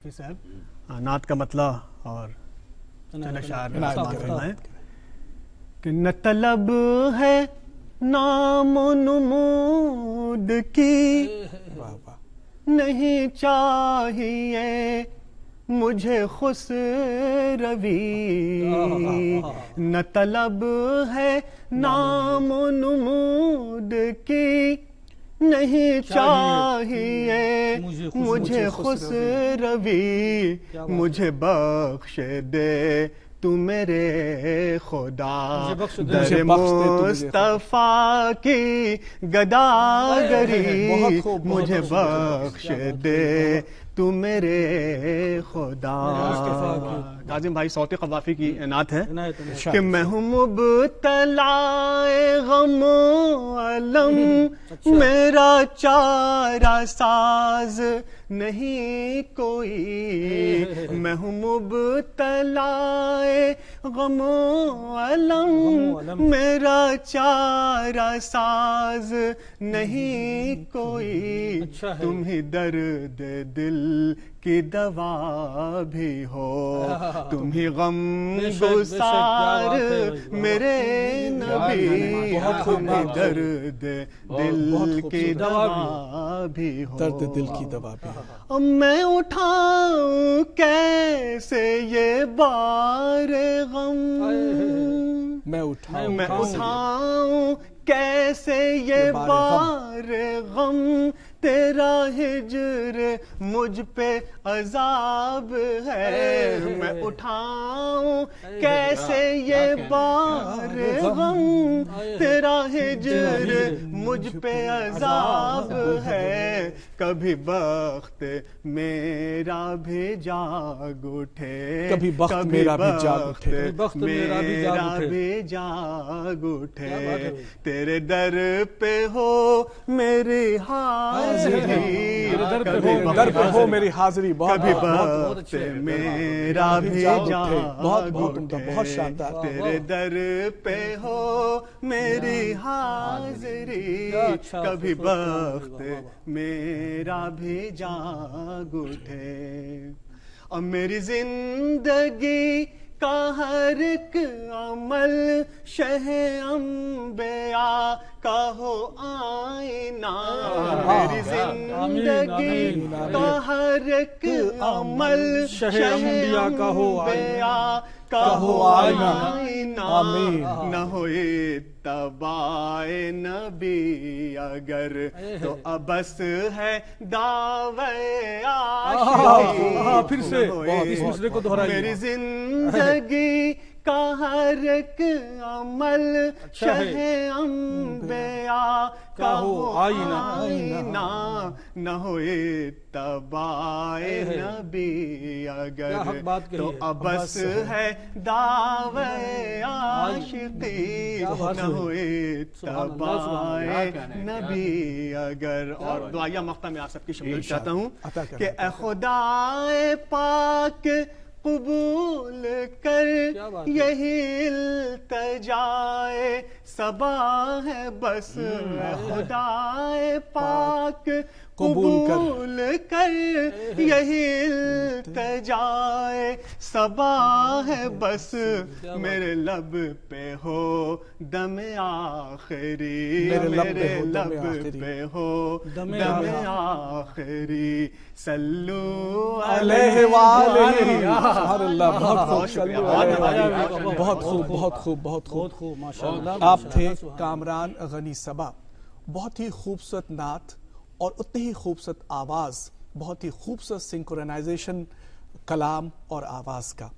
صاحب نعت کا مطلع اور چند اشعار فرمائیں کہ نہ طلب ہے نام و نمود کی، نہیں چاہیے مجھے خسروی، نہ طلب ہے نام و نمود کی، نہیں چاہیے مجھے خسروی، مجھے بخش دے تو میرے خدا، در مصطفیٰ کی گداگری، مجھے بخش دے تو میرے خدا۔ کاظم بھائی صوت قوافی کی نعت ہے کہ میں ہوں مبتلا غم و علم، میرا چارہ ساز نہیں کوئی، میں ہوں مبتلا غم و علم، میرا چارہ ساز نہیں کوئی، تم ہی درد دل کی دوا بھی ہو، تم ہی غم گسار میرے نبی، تم ہی درد دل کی دوا بھی ہو، درد دل کی دوا بھی ہو۔ میں اٹھاؤں کیسے یہ بار غم، میں اٹھاؤں کیسے یہ بار غم، تیرا ہجر مجھ پہ عذاب ہے، میں اٹھاؤں کیسے یہ بار غم، تیرا ہجر مجھ پہ عذاب ہے، کبھی بخت میرا بھی جاگ اٹھے، کبھی بخت میرا بھی جاگ اٹھے، میرا بھی جاگ اٹھے، تیرے در پہ ہو میری حاضری، در پہ ہو میری حاضری، کبھی بخت میرا بھی جاگ اٹھے، بہت شاندار، تیرے در پہ ہو میری حاضری، کبھی بخت میرا بھی جاگ اٹھے، اور میری زندگی کا ہر ایک عمل شہ انبیاء کا ہو آئینہ، میری زندگی کا ہر ایک عمل شہ انبیاء کا ہو آئینہ، نہ ہو اتباع نبی اگر تو ابس ہے دعوی عاشقی، پھر سے اس مسئلے کو دہرائیے، میری زندگی کا ہر ایک عمل شہ انبیاء کا ہو آئینہ، نہ ہو اتباع نبی اگر تو ابس ہے دعوی عاشقی، نہ ہو اتباع نبی اگر۔ اور دعائیہ مقطع میں آپ سب کی شمولیت چاہتا ہوں کہ اے خدائے پاک قبول کر، یہی التجائے صبا ہے بس، خدائے پاک قبول کر، یہی التجائے صبا ہے بس، میرے لب پہ ہو دم آخری، میرے لب پہ ہو دم آخری، صلو علیہ وآلہ، سبحان اللہ، بہت خوب، بہت خوب، بہت خوب، آپ تھے کامران غنی صبا، بہت ہی خوبصورت نعت اور اتنی ہی خوبصورت آواز، بہت ہی خوبصورت سنکرونائزیشن کلام اور آواز کا۔